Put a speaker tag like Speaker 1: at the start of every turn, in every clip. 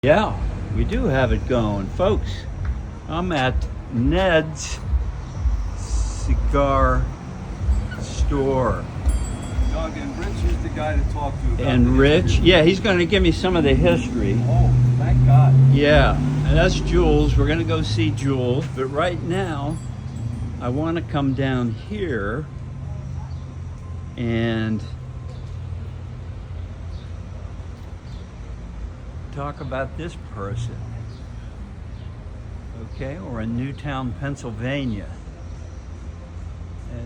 Speaker 1: Yeah, we do have it going. Folks, I'm at Ned's cigar store.
Speaker 2: Doug, and Rich is the guy to talk to about
Speaker 1: And
Speaker 2: the
Speaker 1: Rich,
Speaker 2: history.
Speaker 1: yeah, he's going to give me some of the history.
Speaker 2: Oh, thank God.
Speaker 1: Yeah, and that's Jules. We're going to go see Jules. But right now, I want to come down here and talk about this person. Okay, we're in Newtown, Pennsylvania.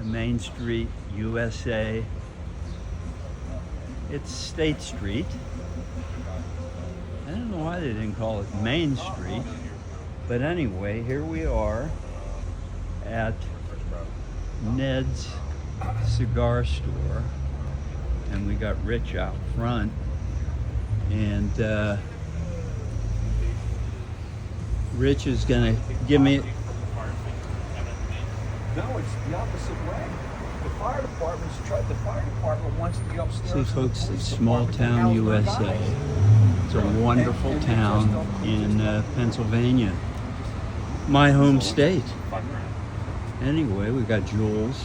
Speaker 1: Main Street, USA. It's State Street. I don't know why they didn't call it Main Street. But anyway, here we are at Ned's cigar store. And we got Rich out front. And Rich is gonna give me.
Speaker 2: No, it's the opposite way. The fire department wants to be upstairs.
Speaker 1: See, folks, it's small town USA. It's a wonderful town in Pennsylvania, my home state. Anyway, we got Jules,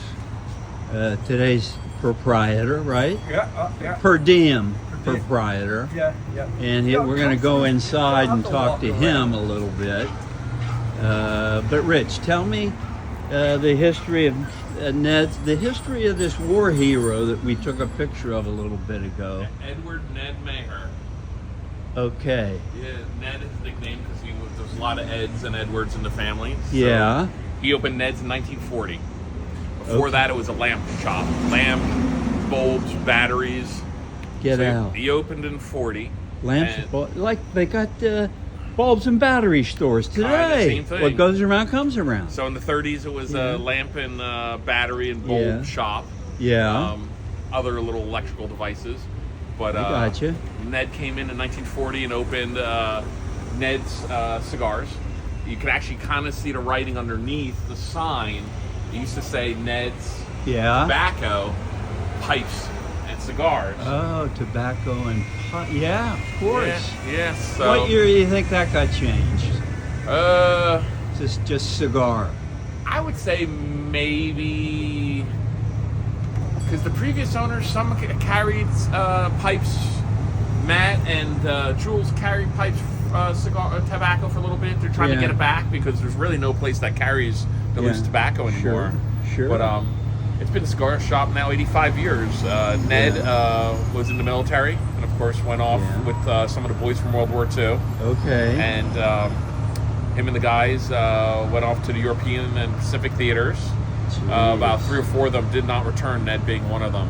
Speaker 1: today's proprietor, right?
Speaker 2: Yeah.
Speaker 1: Per diem proprietor.
Speaker 2: Yeah.
Speaker 1: And we're going to go inside and talk to him a little bit. But Rich, tell me the history of Ned's, the history of this war hero that we took a picture of a little bit ago.
Speaker 3: Edward Ned Maher.
Speaker 1: Okay.
Speaker 3: Yeah, Ned is his nickname because there was a lot of Eds and Edwards in the family. So
Speaker 1: Yeah.
Speaker 3: He opened Ned's in 1940. Before that, it was a lamp shop. Lamp, bulbs, batteries.
Speaker 1: Get out.
Speaker 3: He opened in 40.
Speaker 1: Lamps,
Speaker 3: and-
Speaker 1: like they got bulbs and battery stores today.
Speaker 3: same thing.
Speaker 1: What goes around comes around.
Speaker 3: So in the 30s, it was a lamp and battery and bulb
Speaker 1: Yeah.
Speaker 3: shop.
Speaker 1: Yeah.
Speaker 3: Other little electrical devices. But
Speaker 1: I gotcha.
Speaker 3: Ned came in 1940 and opened Ned's Cigars. You could actually kind of see the writing underneath the sign. It used to say Ned's
Speaker 1: Yeah.
Speaker 3: Tobacco, Pipes, and Cigars.
Speaker 1: Oh, tobacco and pot. Yeah, of course.
Speaker 3: Yeah, so,
Speaker 1: What year do you think that got changed?
Speaker 3: Uh,
Speaker 1: Just cigar.
Speaker 3: I would say maybe because the previous owners, some carried pipes. Matt and Jules carried pipes, tobacco for a little bit. They're trying to
Speaker 1: Yeah.
Speaker 3: get it back because there's really no place that carries the loose tobacco anymore.
Speaker 1: Sure.
Speaker 3: But it's been a cigar shop now 85 years. Ned was in the military and, of course, went off with some of the boys from World War II.
Speaker 1: Okay.
Speaker 3: And him and the guys went off to the European and Pacific theaters. About 3 or 4 of them did not return, Ned being one of them.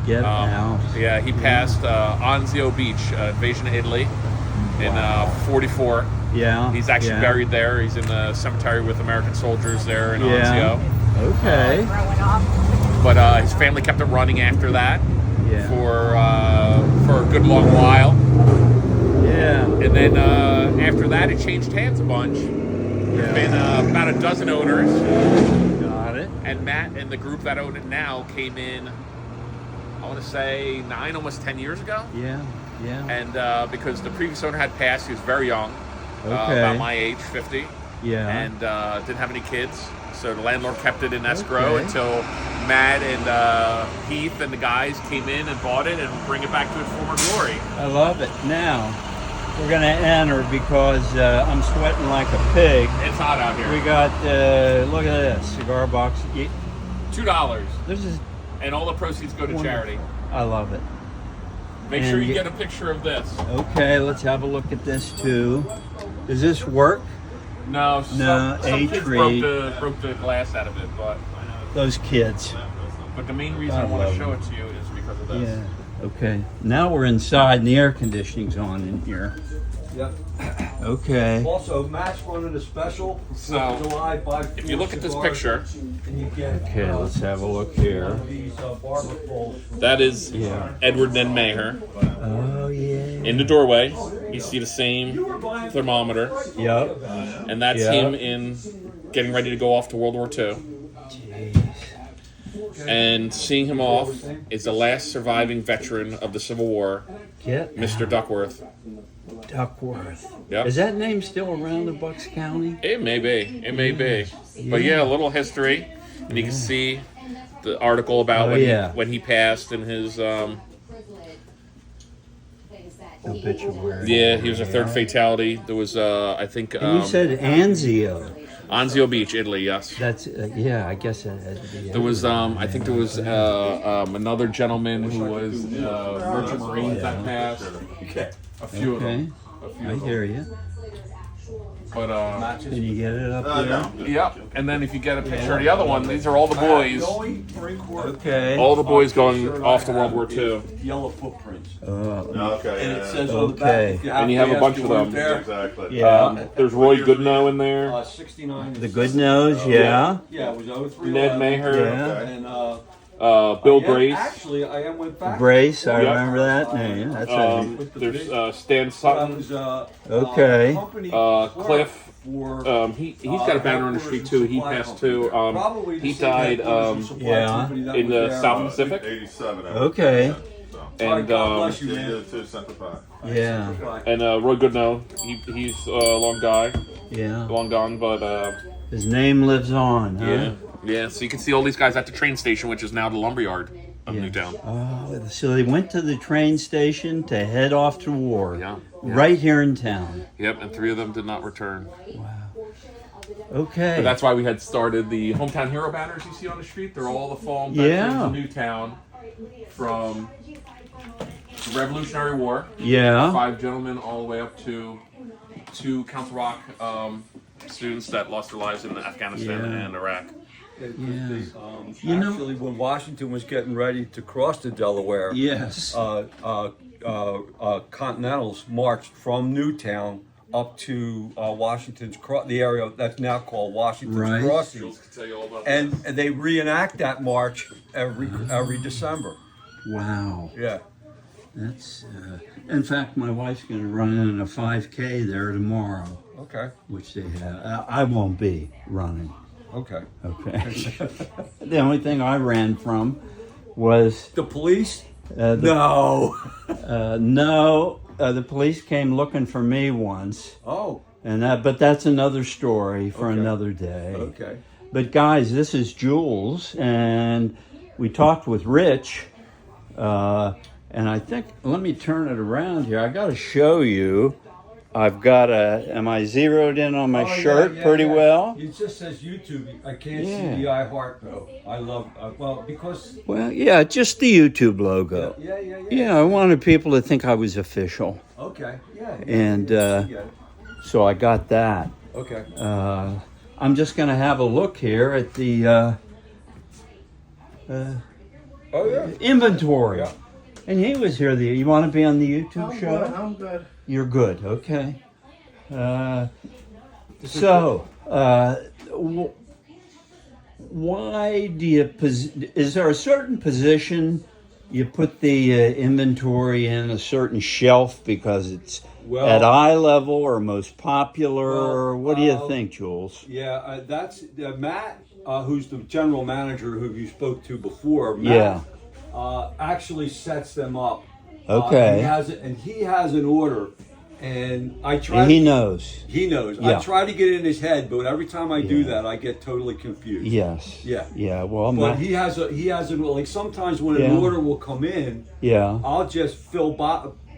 Speaker 1: Get out.
Speaker 3: Yeah, he passed Anzio Beach, invasion of Italy, in 44.
Speaker 1: Yeah.
Speaker 3: He's actually buried there. He's in the cemetery with American soldiers there in Anzio.
Speaker 1: Okay.
Speaker 3: But his family kept it running after that for a good long while.
Speaker 1: Yeah.
Speaker 3: And then after that, it changed hands a bunch. There's been about a dozen owners.
Speaker 1: Got it.
Speaker 3: And Matt and the group that own it now came in, I want to say 9, almost 10 years ago.
Speaker 1: Yeah.
Speaker 3: And because the previous owner had passed, he was very young,
Speaker 1: Okay.
Speaker 3: about my age, 50.
Speaker 1: Yeah.
Speaker 3: And didn't have any kids. So the landlord kept it in escrow until Matt and Heath and the guys came in and bought it and bring it back to its former glory.
Speaker 1: I love it. Now, we're going to enter because I'm sweating like a pig.
Speaker 3: It's hot out here.
Speaker 1: We got, look at this, cigar box.
Speaker 3: $2.
Speaker 1: This is,
Speaker 3: And all the proceeds go to charity.
Speaker 1: I love it.
Speaker 3: Make sure you get a picture of this.
Speaker 1: Okay, let's have a look at this too. Does this work?
Speaker 3: No, some kids
Speaker 1: treat.
Speaker 3: broke the glass out of it, but
Speaker 1: Those kids.
Speaker 3: the main reason I want to show it to you is because of this.
Speaker 1: Yeah. Okay. Now we're inside and the air conditioning's on in here.
Speaker 2: Yep.
Speaker 1: Okay.
Speaker 2: Also, Matt's running a special.
Speaker 3: So,
Speaker 2: July, buy
Speaker 3: if
Speaker 2: 4
Speaker 3: you look at this
Speaker 2: cigars,
Speaker 3: picture,
Speaker 2: and you get,
Speaker 1: Okay, let's have a look here.
Speaker 2: these barber poles.
Speaker 3: that is
Speaker 1: Yeah.
Speaker 3: Edward Ned Maher.
Speaker 1: Oh yeah.
Speaker 3: In the doorway, you see the same thermometer,
Speaker 1: Yep.
Speaker 3: and that's him in getting ready to go off to World War II.
Speaker 1: Jeez.
Speaker 3: And seeing him off is the last surviving veteran of the Civil War,
Speaker 1: Get
Speaker 3: Mr. Duckworth.
Speaker 1: Duckworth.
Speaker 3: Yep.
Speaker 1: Is that name still around in Bucks County?
Speaker 3: It may be. It may be. But yeah, a little history, and you can see the article about when he passed and his.
Speaker 1: Obituary.
Speaker 3: Yeah, he was a third fatality. There was, I think.
Speaker 1: And you said Anzio.
Speaker 3: Anzio Beach, Italy. Yes.
Speaker 1: That's yeah. I guess that had to be.
Speaker 3: There was, I think there was another gentleman who was Merchant Marines that passed. A few of them.
Speaker 1: I hear you.
Speaker 3: But
Speaker 1: Can you get it up there?
Speaker 3: Yep. And then if you get a picture of the other one, these are all the boys.
Speaker 1: Okay.
Speaker 3: All the boys going off to World War II.
Speaker 2: Yellow footprints.
Speaker 4: Okay.
Speaker 2: And it says on the
Speaker 1: Okay.
Speaker 2: back.
Speaker 3: And you have a bunch of them.
Speaker 4: Exactly.
Speaker 1: Yeah.
Speaker 3: There's Roy Goodnow in there.
Speaker 2: 69.
Speaker 1: The good nose. Yeah.
Speaker 2: Yeah, it was 03.
Speaker 3: Ned Maher.
Speaker 1: Yeah.
Speaker 2: And
Speaker 3: Bill Grace.
Speaker 2: Actually, I went back.
Speaker 1: Grace. I
Speaker 3: Yep.
Speaker 1: remember that name. That's
Speaker 3: There's Stan Sutton.
Speaker 1: Okay.
Speaker 3: Cliff. He's got a banner on the street too. He passed too. He died
Speaker 1: Yeah.
Speaker 3: in the South Pacific.
Speaker 4: 87.
Speaker 1: Okay.
Speaker 3: And
Speaker 1: Yeah.
Speaker 3: Roy Goodnow. He's long
Speaker 1: Yeah.
Speaker 3: gone, but
Speaker 1: His name lives on. Huh?
Speaker 3: yeah. So you can see all these guys at the train station, which is now the lumberyard of Newtown.
Speaker 1: Oh, so they went to the train station to head off to war.
Speaker 3: Yeah.
Speaker 1: Right here in town.
Speaker 3: Yep, and 3 of them did not return.
Speaker 1: Okay.
Speaker 3: But that's why we had started the hometown hero banners you see on the street. They're all the fallen veterans of Newtown from the Revolutionary War.
Speaker 1: Yeah.
Speaker 3: 5 gentlemen all the way up to 2 Council Rock students that lost their lives in Afghanistan and Iraq.
Speaker 2: Actually, when Washington was getting ready to cross the Delaware,
Speaker 1: Yes.
Speaker 2: Continentals marched from Newtown up to Washington's the area that's now called Washington's
Speaker 1: Right.
Speaker 2: Crossing,
Speaker 3: Jules can tell you all about
Speaker 2: and they reenact that march every December.
Speaker 1: Wow.
Speaker 2: Yeah.
Speaker 1: That's. In fact, my wife's going to run in a 5K there tomorrow,
Speaker 2: Okay.
Speaker 1: which they have. I won't be running.
Speaker 2: Okay.
Speaker 1: Okay. The only thing I ran from was
Speaker 2: The police?
Speaker 1: no.
Speaker 2: No.
Speaker 1: The police came looking for me once,
Speaker 2: Oh.
Speaker 1: but that's another story for
Speaker 2: Okay.
Speaker 1: another day.
Speaker 2: Okay.
Speaker 1: But guys, this is Jules, and we talked with Rich, and I think let me turn it around here. I got to show you. I've got am I zeroed in on my shirt pretty well?
Speaker 2: It just says YouTube. I can't
Speaker 1: Yeah.
Speaker 2: see the iHeart though. I love, because.
Speaker 1: Well, yeah, just the YouTube logo.
Speaker 2: Yeah.
Speaker 1: Yeah, I wanted people to think I was official,
Speaker 2: Okay. Yeah.
Speaker 1: and
Speaker 2: Yeah.
Speaker 1: so I got that.
Speaker 2: Okay.
Speaker 1: I'm just going to have a look here at the
Speaker 2: Oh yeah.
Speaker 1: inventory.
Speaker 2: Yeah.
Speaker 1: And he was here. You want to be on the YouTube show?
Speaker 4: I'm good.
Speaker 1: You're good. Okay. Why do you? Is there a certain position you put the inventory in a certain shelf because it's at eye level or most popular? Or what do you think, Jules?
Speaker 2: Yeah, that's Matt, who's the general manager who you spoke to before. Matt, actually sets them up.
Speaker 1: Okay.
Speaker 2: He has an order, and I try.
Speaker 1: And he knows.
Speaker 2: He knows.
Speaker 1: Yeah.
Speaker 2: I try to get it in his head, but every time I do that, I get totally confused.
Speaker 1: Yes.
Speaker 2: Yeah.
Speaker 1: Yeah. Well,
Speaker 2: But he has an like sometimes when an order will come in, I'll just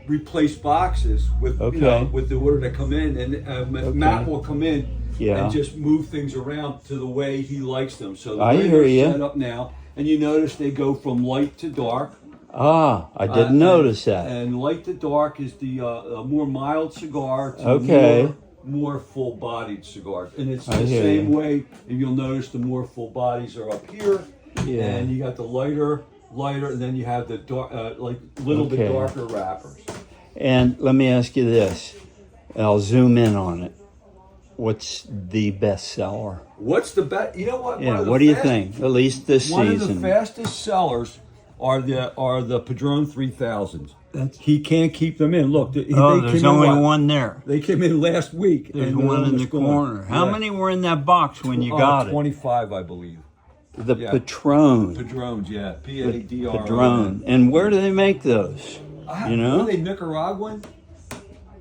Speaker 2: replace boxes with with the order that come in, and Matt will come in and just move things around to the way he likes them. So the way they're set up now, and you notice they go from light to dark.
Speaker 1: I didn't notice that.
Speaker 2: And light to dark is the more mild cigar to more full-bodied cigars. And it's the same way, and you'll notice the more full bodies are up here. Yeah. And you got the lighter, and then you have the dark, bit darker wrappers.
Speaker 1: And let me ask you this. I'll zoom in on it. What's the best seller?
Speaker 2: What's the best? You know what?
Speaker 1: Yeah, what do you think? At least this season.
Speaker 2: One of the fastest sellers are the Padron 3000s. He can't keep them in. Look,
Speaker 1: there's only one there.
Speaker 2: They came in last week.
Speaker 1: There's one in the corner. How many were in that box when you got it?
Speaker 2: 25, I believe.
Speaker 1: The Patron.
Speaker 2: Padrones, yeah. P-A-D-R-O-N.
Speaker 1: Padron. And where do they make those?
Speaker 2: Are they Nicaraguan?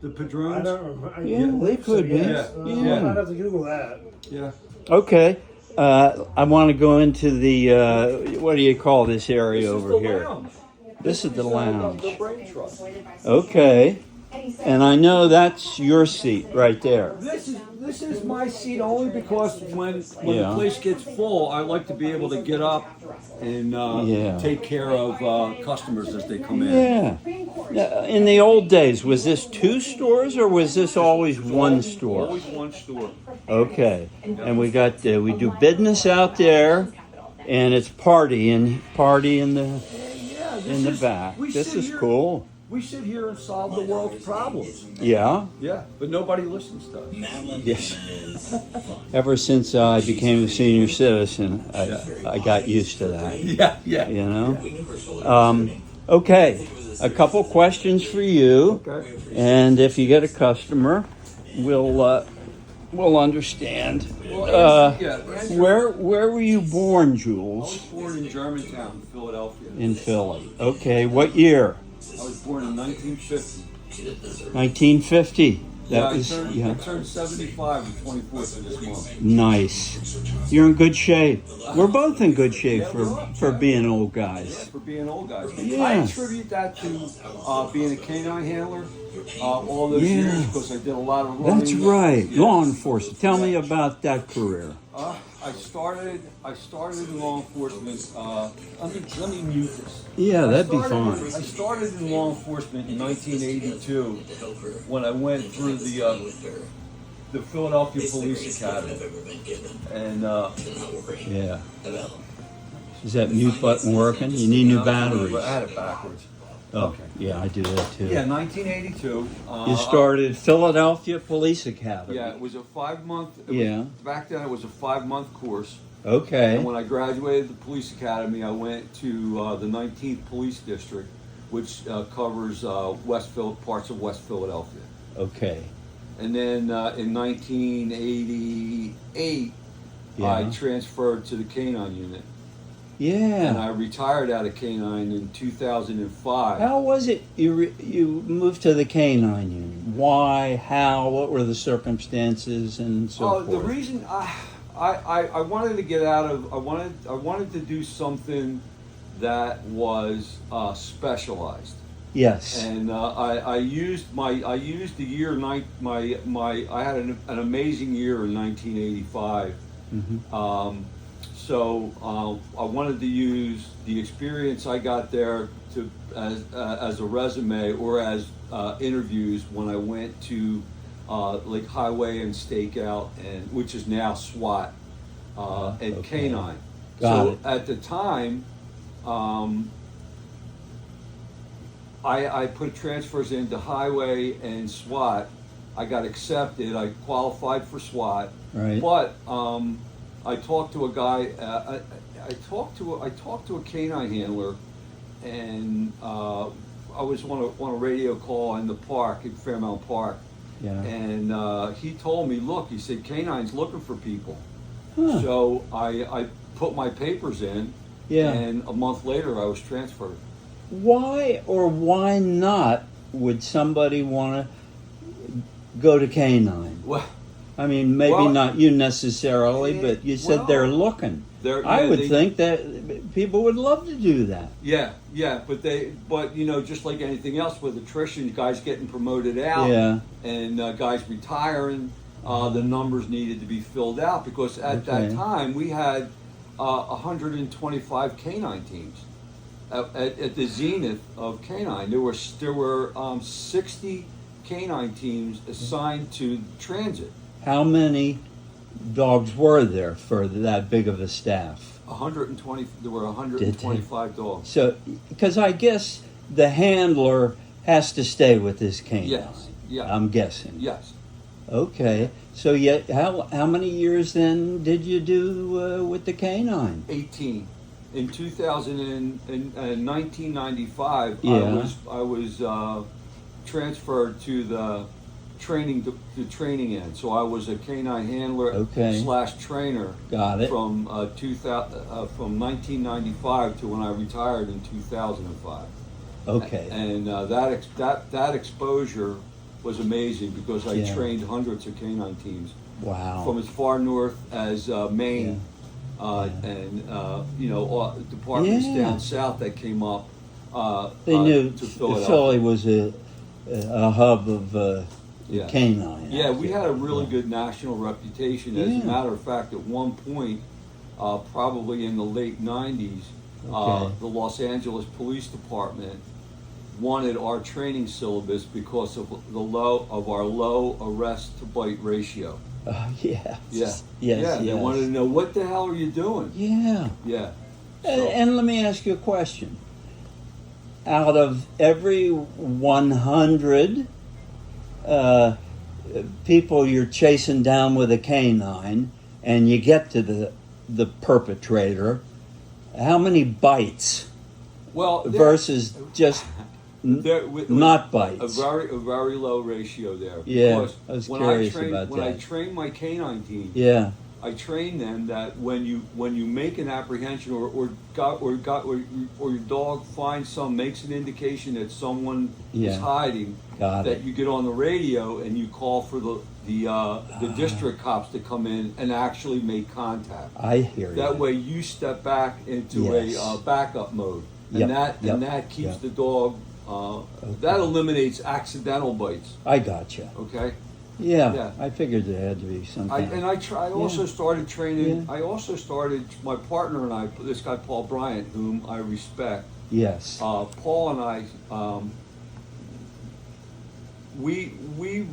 Speaker 2: The
Speaker 4: I
Speaker 2: Padrones?
Speaker 4: don't remember.
Speaker 1: Yeah, they could be.
Speaker 4: Yes.
Speaker 1: Yeah.
Speaker 4: I'd have to Google that.
Speaker 2: Yeah.
Speaker 1: Okay. I want to go into the, what do you call this area over here?
Speaker 2: Lounge.
Speaker 1: This is the lounge.
Speaker 2: The brain trust.
Speaker 1: Okay. And I know that's your seat right there.
Speaker 2: This is my seat only because when
Speaker 1: Yeah.
Speaker 2: the place gets full, I like to be able to get up and take care of customers as they come in.
Speaker 1: Yeah. Now, in the old days, was this 2 stores or was this always 1 store?
Speaker 2: Always 1 store.
Speaker 1: Okay. And we got we do business out there, and it's party in the back. This is cool.
Speaker 2: We sit here and solve the world's problems.
Speaker 1: Yeah.
Speaker 2: Yeah, but nobody listens to us.
Speaker 1: Yes. Ever since I became a senior citizen, I got used to that.
Speaker 2: Yeah.
Speaker 1: You know. Okay. A couple questions for you,
Speaker 2: Okay.
Speaker 1: and if you get a customer, we'll understand. Where were you born,
Speaker 2: I was
Speaker 1: Jules?
Speaker 2: born in Germantown, Philadelphia.
Speaker 1: In Philly. Okay. What year?
Speaker 2: I was born in 1950.
Speaker 1: 1950.
Speaker 2: I turned 75 the 24th of this month.
Speaker 1: Nice. You're in good shape. We're both in good shape for being old guys.
Speaker 2: For being old guys.
Speaker 1: Yeah.
Speaker 2: I attribute that to being a canine handler all those years because I did a lot of running.
Speaker 1: That's right. Law enforcement. Tell me about that career.
Speaker 2: I started in law enforcement. Let me mute this.
Speaker 1: Yeah, that'd be fine.
Speaker 2: I started in law enforcement in 1982 when I went through the Philadelphia Police Academy, and
Speaker 1: Yeah. Is that mute button working? You need new batteries.
Speaker 2: I had it backwards.
Speaker 1: Oh, yeah, I do that too.
Speaker 2: Yeah, 1982.
Speaker 1: You started Philadelphia Police Academy.
Speaker 2: Yeah, it was a 5-month. Back then, it was a 5-month course.
Speaker 1: Okay.
Speaker 2: And when I graduated the police academy, I went to the 19th Police District, which covers parts of West Philadelphia.
Speaker 1: Okay.
Speaker 2: And then in 1988, I transferred to the Canine Unit.
Speaker 1: Yeah.
Speaker 2: And I retired out of Canine in 2005.
Speaker 1: How was it you moved to the Canine Unit? Why? How? What were the circumstances and so forth?
Speaker 2: The reason I wanted to get out of I wanted to do something that was specialized.
Speaker 1: Yes.
Speaker 2: And I used the year I had an amazing year in 1985.
Speaker 1: Mm-hmm.
Speaker 2: So I wanted to use the experience I got there as a resume or as interviews when I went to like Highway and Stakeout, and which is now SWAT and Canine.
Speaker 1: Got it.
Speaker 2: At the time, I put transfers into Highway and SWAT. I got accepted. I qualified for SWAT.
Speaker 1: Right.
Speaker 2: But I talked to a guy. I talked to a canine handler, and I was on a radio call in the park at Fairmount Park.
Speaker 1: Yeah.
Speaker 2: And he told me, look, he said, Canine's looking for people.
Speaker 1: Huh.
Speaker 2: So I put my papers in.
Speaker 1: Yeah.
Speaker 2: And a month later, I was transferred.
Speaker 1: Why or why not would somebody want to go to Canine?
Speaker 2: Well,
Speaker 1: I mean, maybe not you necessarily, but you said they're looking. I would think that people would love to do that.
Speaker 2: Yeah, but you know, just like anything else with attrition, guys getting promoted out, and guys retiring, the numbers needed to be filled out because at that time we had 125 canine teams. At the zenith of canine, there were 60 canine teams assigned to transit.
Speaker 1: How many dogs were there for that big of a staff?
Speaker 2: 120. There were 125 dogs.
Speaker 1: So, because I guess the handler has to stay with his canine.
Speaker 2: Yes. Yeah.
Speaker 1: I'm guessing.
Speaker 2: Yes.
Speaker 1: Okay. So, how many years then did you do with the canine?
Speaker 2: 18. In 1995, I was transferred to the training end. So I was a canine handler / trainer. Got it. From 1995 to when I retired in 2005.
Speaker 1: Okay.
Speaker 2: And that exposure was amazing because I trained hundreds of canine teams. Wow. From as far north as Maine, and departments down south that came up.
Speaker 1: They knew
Speaker 2: to Philadelphia.
Speaker 1: Philly was a hub of canine.
Speaker 2: Yeah, we had a really good national reputation. As a matter of fact, at one point, probably in the late 90s, the Los Angeles Police Department wanted our training syllabus because of our low arrest to bite ratio.
Speaker 1: Yes.
Speaker 2: They wanted to know, what the hell are you doing?
Speaker 1: Yeah. And let me ask you a question. Out of every 100 people you're chasing down with a canine, and you get to the perpetrator, how many bites? Versus just not bites.
Speaker 2: A very low ratio there.
Speaker 1: Yeah, I was curious about that.
Speaker 2: When I train my canine team, I train them that when you make an apprehension or your dog finds makes an indication that someone is hiding, that you get on the radio and you call for the district cops to come in and actually make contact.
Speaker 1: I hear you.
Speaker 2: That way you step back into a backup mode, and that keeps the dog. That eliminates accidental bites.
Speaker 1: I gotcha.
Speaker 2: Okay.
Speaker 1: Yeah, I figured there had to be something.
Speaker 2: I also started training. I also started, my partner and I, this guy Paul Bryant, whom I respect.
Speaker 1: Yes.
Speaker 2: Paul and I, we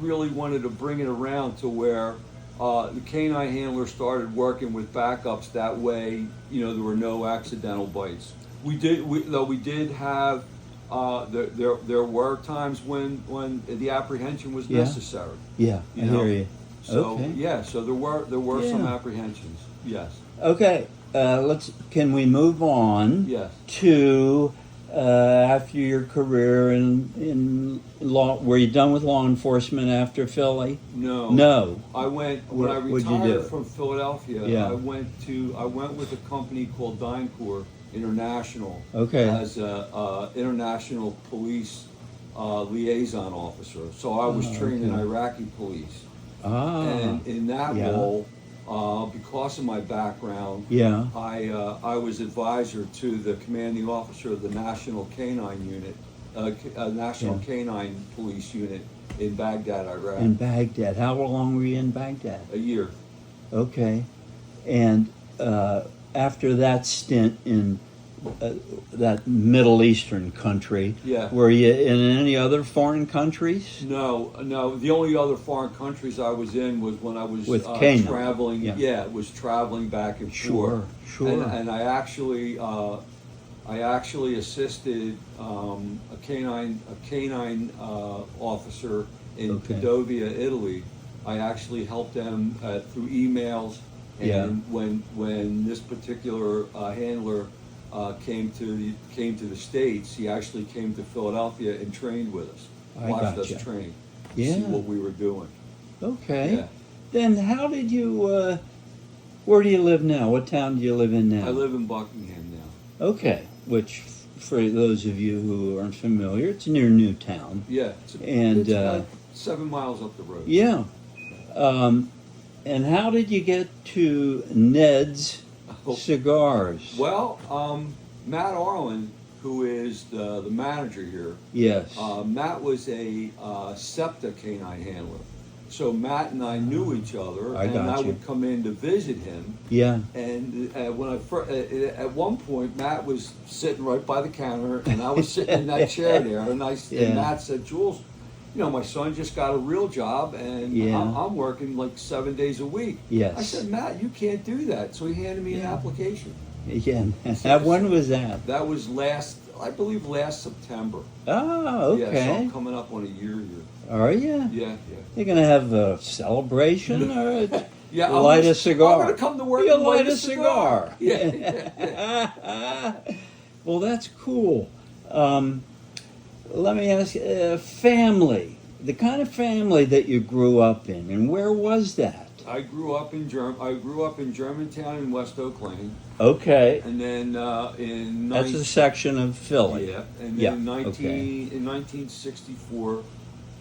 Speaker 2: really wanted to bring it around to where the canine handler started working with backups. That way, there were no accidental bites. We did have. There were times when the apprehension was necessary.
Speaker 1: I hear you.
Speaker 2: So so there were some apprehensions. Yes.
Speaker 1: Okay. Can we move on?
Speaker 2: Yes.
Speaker 1: To after your career in law? Were you done with law enforcement after Philly?
Speaker 2: No. I went when I retired from Philadelphia. I went with a company called DynCorp International as a international police liaison officer. So I was trained in Iraqi police, and in that role, because of my background, I was advisor to the commanding officer of the National Canine Unit, National Canine Police Unit in Baghdad, Iraq.
Speaker 1: In Baghdad, how long were you in Baghdad?
Speaker 2: A year.
Speaker 1: Okay, and after that stint in that Middle Eastern country, were you in any other foreign countries?
Speaker 2: No. The only other foreign countries I was in was when I was traveling. Was traveling back and forth. Sure. And I actually assisted a canine officer in Padovia, Italy. I actually helped them through emails. And when this particular handler came to the States, he actually came to Philadelphia and trained with us. Watched us train. See what we were doing.
Speaker 1: Okay. Yeah. Then how did you? Where do you live now? What town do you live in now?
Speaker 2: I live in Buckingham now.
Speaker 1: Okay. Which, for those of you who aren't familiar, it's near Newtown.
Speaker 2: Yeah. It's about 7 miles up the road.
Speaker 1: Yeah. And how did you get to Ned's Cigars?
Speaker 2: Well, Matt Arlen, who is the manager here.
Speaker 1: Yes.
Speaker 2: Matt was a SEPTA canine handler. So Matt and I knew each other, I would come in to visit him. Yeah. And when at one point, Matt was sitting right by the counter, and I was sitting in that chair there, and Matt said, "Jules, my son just got a real job, and I'm working like 7 days a week."
Speaker 1: Yes.
Speaker 2: I said, "Matt, you can't do that." So he handed me an application.
Speaker 1: Yeah. When was that?
Speaker 2: That was last September.
Speaker 1: Oh, okay.
Speaker 2: Yeah, so I'm coming up on a year here.
Speaker 1: Are you?
Speaker 2: Yeah.
Speaker 1: You're going to have a celebration or
Speaker 2: light
Speaker 1: a cigar?
Speaker 2: I'm going to come to work and light a cigar.
Speaker 1: Yeah. Well, that's cool. Let me ask, family, the kind of family that you grew up in, and where was that?
Speaker 2: I grew up in Germantown in West Oak Lane.
Speaker 1: Okay.
Speaker 2: And then
Speaker 1: that's a section of Philly.
Speaker 2: Yeah. And then in 1964,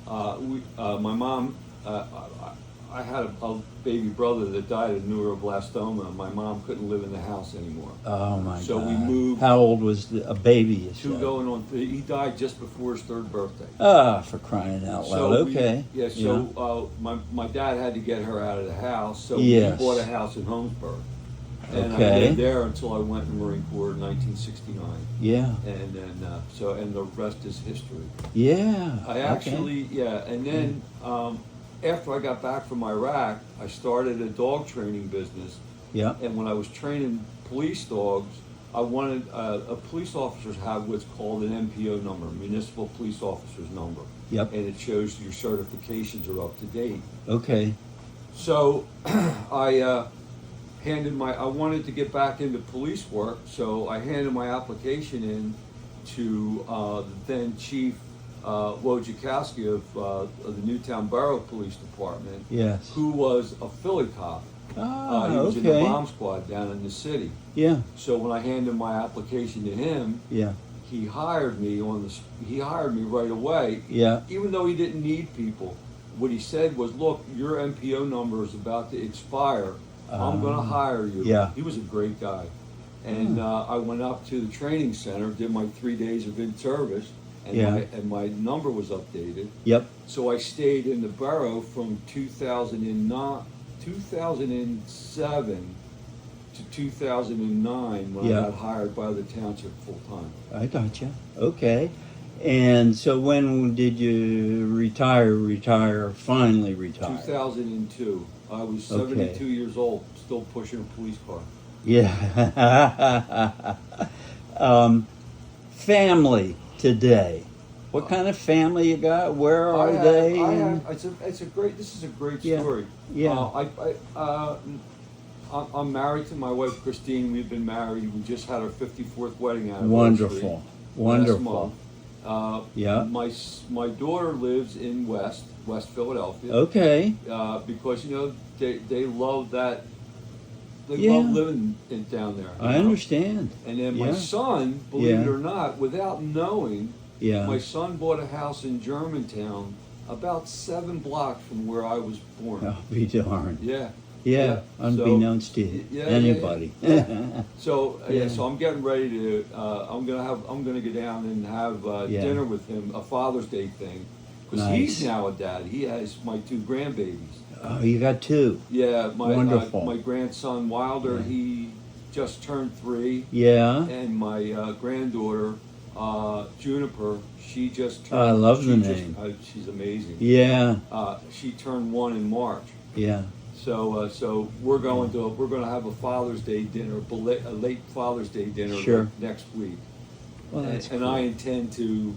Speaker 2: my mom, I had a baby brother that died of neuroblastoma. My mom couldn't live in the house anymore.
Speaker 1: Oh my God.
Speaker 2: So we moved.
Speaker 1: How old was a baby? You
Speaker 2: Two
Speaker 1: said?
Speaker 2: going on. He died just before his 3rd birthday.
Speaker 1: Ah, for crying out loud. Okay.
Speaker 2: My dad had to get her out of the house, so
Speaker 1: Yes.
Speaker 2: we bought a house in Holmesburg. And
Speaker 1: Okay.
Speaker 2: I lived there until I went in the Marine Corps in 1969.
Speaker 1: Yeah.
Speaker 2: And then, and the rest is history.
Speaker 1: Yeah.
Speaker 2: I actually, and then after I got back from Iraq, I started a dog training business.
Speaker 1: Yeah.
Speaker 2: And when I was training police dogs, I wanted police officers have what's called an MPO number, Municipal Police Officer's Number.
Speaker 1: Yep.
Speaker 2: And it shows your certifications are up to date.
Speaker 1: Okay.
Speaker 2: So I wanted to get back into police work, so I handed my application in to the then Chief Wojciechowski of the Newtown Borough Police Department,
Speaker 1: Yes.
Speaker 2: who was a Philly cop.
Speaker 1: Ah,
Speaker 2: He was in the
Speaker 1: okay.
Speaker 2: bomb squad down in the city.
Speaker 1: Yeah.
Speaker 2: So when I handed my application to him,
Speaker 1: Yeah.
Speaker 2: he hired me right away.
Speaker 1: Yeah.
Speaker 2: Even though he didn't need people, what he said was, "Look, your MPO number is about to expire. I'm going to hire you."
Speaker 1: Yeah.
Speaker 2: He was a great guy. And I went up to the training center, did my 3 days of in-service, and my number was updated.
Speaker 1: Yep.
Speaker 2: So I stayed in the borough from 2007 to 2009 when I got hired by the township full-time.
Speaker 1: I gotcha. Okay. And so when did you finally retire?
Speaker 2: 2002. I was 72 years old, still pushing a police car.
Speaker 1: Yeah. Family today. What kind of family you got? Where are they?
Speaker 2: This is a great
Speaker 1: Yeah.
Speaker 2: story.
Speaker 1: Yeah.
Speaker 2: I'm married to my wife Christine. We've been married. We just had our 54th wedding anniversary.
Speaker 1: Wonderful. Wonderful.
Speaker 2: Last month.
Speaker 1: Yeah.
Speaker 2: My daughter lives in West Philadelphia.
Speaker 1: Okay.
Speaker 2: Because they love that. They
Speaker 1: Yeah.
Speaker 2: love living down there.
Speaker 1: I understand.
Speaker 2: And then my son, believe it or not, without knowing, my son bought a house in Germantown, about 7 blocks from where I was born.
Speaker 1: I'll be darned.
Speaker 2: Yeah.
Speaker 1: Yeah. Unbeknownst to anybody.
Speaker 2: So I'm getting ready to. I'm gonna go down and have dinner with him, a Father's Day thing, because he's now a dad. He has my 2 grandbabies.
Speaker 1: Oh, you got 2.
Speaker 2: Yeah,
Speaker 1: Wonderful.
Speaker 2: My grandson Wilder, he just turned 3.
Speaker 1: Yeah.
Speaker 2: And my granddaughter Juniper, she just turned.
Speaker 1: I love the name.
Speaker 2: She's amazing.
Speaker 1: Yeah.
Speaker 2: She turned 1 in March.
Speaker 1: Yeah.
Speaker 2: So we're going to have a Father's Day dinner, a late Father's Day dinner next week.
Speaker 1: Well, that's
Speaker 2: and
Speaker 1: cool.
Speaker 2: I intend to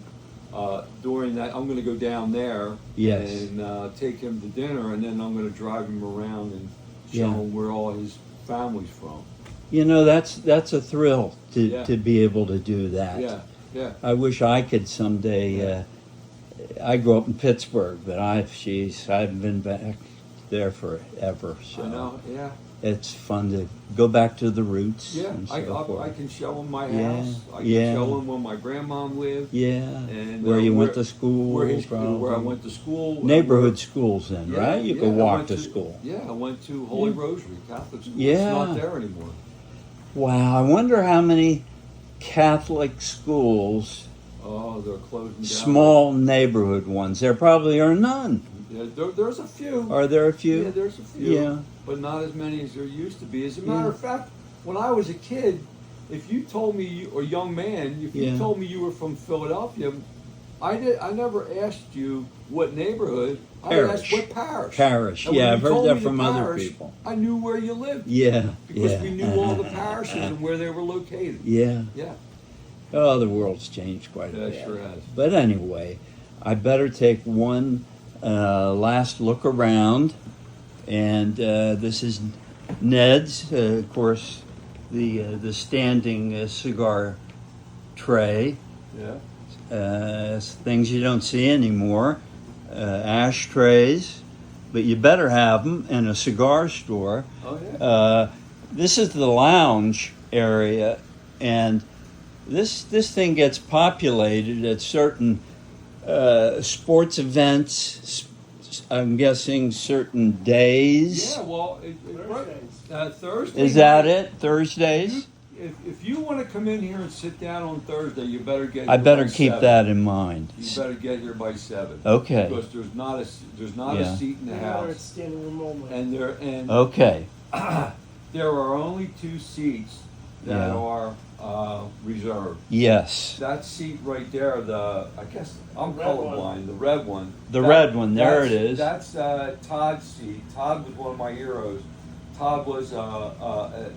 Speaker 2: during that I'm going to go down there and take him to dinner, and then I'm going to drive him around and show him where all his family's from.
Speaker 1: That's a thrill to be able to do that.
Speaker 2: Yeah. Yeah.
Speaker 1: I wish I could someday. I grew up in Pittsburgh, but I've been back there forever. So
Speaker 2: I know. Yeah.
Speaker 1: It's fun to go back to the roots.
Speaker 2: Yeah,
Speaker 1: and
Speaker 2: I
Speaker 1: forth.
Speaker 2: can show him my house. I can show him where my grandmom lived.
Speaker 1: Yeah.
Speaker 2: And
Speaker 1: where you went to school.
Speaker 2: Where I went to school.
Speaker 1: Neighborhood schools then, right? You could walk to school.
Speaker 2: Yeah, I went to Holy Rosary Catholic school.
Speaker 1: Yeah.
Speaker 2: It's not there anymore.
Speaker 1: Wow, I wonder how many Catholic schools,
Speaker 2: they're closing down.
Speaker 1: small neighborhood ones. There probably are none.
Speaker 2: Yeah, there's a few.
Speaker 1: Are there a few?
Speaker 2: Yeah, there's a few.
Speaker 1: Yeah.
Speaker 2: But not as many as there used to be. As a matter of fact, when I was a kid, if you told me, or young man, if you told me you were from Philadelphia, I never asked you what neighborhood.
Speaker 1: Parish.
Speaker 2: I asked what parish.
Speaker 1: Parish.
Speaker 2: And when
Speaker 1: I've
Speaker 2: you
Speaker 1: heard
Speaker 2: told
Speaker 1: that
Speaker 2: me
Speaker 1: from
Speaker 2: the
Speaker 1: other
Speaker 2: parish,
Speaker 1: people.
Speaker 2: I knew where you lived.
Speaker 1: Yeah.
Speaker 2: Because we knew all the parishes and where they were located.
Speaker 1: Yeah.
Speaker 2: Yeah.
Speaker 1: Oh, the world's changed quite a bit.
Speaker 2: It sure has.
Speaker 1: But anyway, I better take one last look around. And this is Ned's, of course, the standing cigar tray.
Speaker 2: Yeah.
Speaker 1: Things you don't see anymore. Ashtrays, but you better have them in a cigar store.
Speaker 2: Oh, yeah.
Speaker 1: This is the lounge area, and this thing gets populated at certain sports events. I'm guessing certain days.
Speaker 2: Yeah, well, Thursday.
Speaker 1: Is that it? Thursdays?
Speaker 2: If you want to come in here and sit down on Thursday, you better get.
Speaker 1: I better keep that in mind.
Speaker 2: You better get here by 7.
Speaker 1: Okay.
Speaker 2: Because there's not a seat in the house.
Speaker 4: It's standing room only.
Speaker 2: And
Speaker 1: okay.
Speaker 2: There are only 2 seats that are reserved.
Speaker 1: Yes.
Speaker 2: That seat right there, I guess I'm colorblind. The red one.
Speaker 1: The red one. There it is.
Speaker 2: That's Todd's seat. Todd was one of my heroes. Todd was a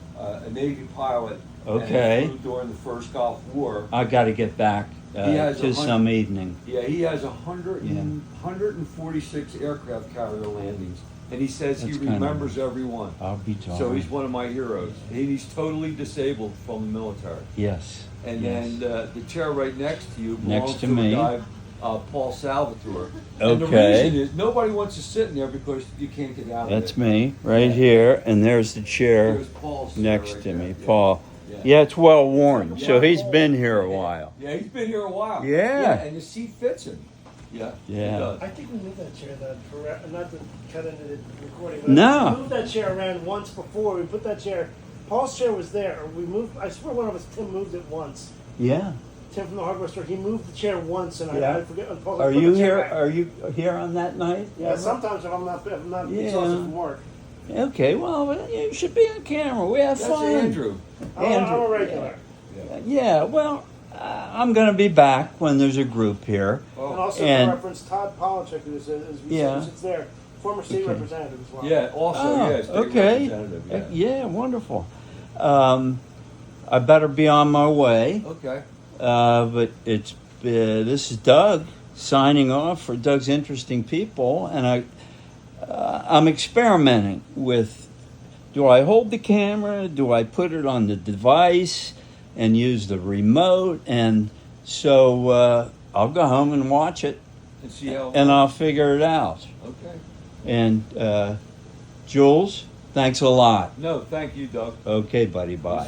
Speaker 2: Navy pilot.
Speaker 1: Okay.
Speaker 2: And flew during the first Gulf War.
Speaker 1: I got to get back to some evening.
Speaker 2: Yeah, he has 146 aircraft carrier landings, and he says he remembers every one.
Speaker 1: I'll be darned.
Speaker 2: So he's one of my heroes. He's totally disabled from the military.
Speaker 1: Yes.
Speaker 2: And
Speaker 1: yes.
Speaker 2: then the chair right next to you belongs
Speaker 1: next to
Speaker 2: a
Speaker 1: me.
Speaker 2: guy, Paul Salvatore.
Speaker 1: Okay.
Speaker 2: And the reason is nobody wants to sit in there because you can't get out of it.
Speaker 1: That's me right here, and there's the chair
Speaker 2: There's Paul's chair
Speaker 1: next
Speaker 2: right
Speaker 1: to me,
Speaker 2: there. Yeah.
Speaker 1: Paul.
Speaker 2: Yeah.
Speaker 1: Yeah, it's well worn, so he's been here a while.
Speaker 2: Yeah, he's been here a while.
Speaker 1: Yeah.
Speaker 2: And the seat fits him. Yeah.
Speaker 1: Yeah.
Speaker 2: It does.
Speaker 4: I think we moved that chair, not to cut into the recording, but
Speaker 1: No.
Speaker 4: we moved that chair around once before. We put that chair, Paul's chair was there. We moved, I swear one of us, Tim, moved it once.
Speaker 1: Yeah.
Speaker 4: Tim from the hardware store, he moved the chair once, and
Speaker 1: Yeah.
Speaker 4: I forget. Paul's
Speaker 1: Are
Speaker 4: like, "Put
Speaker 1: you
Speaker 4: the chair
Speaker 1: here?
Speaker 4: back."
Speaker 1: Are you here on that night?
Speaker 4: Yeah, sometimes if I'm not
Speaker 1: Yeah.
Speaker 4: exhausted from work.
Speaker 1: Okay, well, you should be on camera. We have
Speaker 2: That's
Speaker 1: fun.
Speaker 2: Andrew.
Speaker 4: I'm a regular.
Speaker 1: Yeah, well, I'm going to be back when there's a group here.
Speaker 2: Oh.
Speaker 4: And also
Speaker 1: And-
Speaker 4: to reference Todd Polachek, who sits there, former state representative as well.
Speaker 2: Yeah, also, yeah, state
Speaker 1: okay.
Speaker 2: representative,
Speaker 1: Yeah, wonderful. I better be on my way.
Speaker 2: Okay.
Speaker 1: But it's this is Doug signing off for Doug's Interesting People, and I'm experimenting with, do I hold the camera? Do I put it on the device and use the remote? And so I'll go home and watch it,
Speaker 2: And see how.
Speaker 1: and I'll figure it out.
Speaker 2: Okay.
Speaker 1: And Jules, thanks a lot.
Speaker 2: No, thank you, Doug.
Speaker 1: Okay, buddy, bye.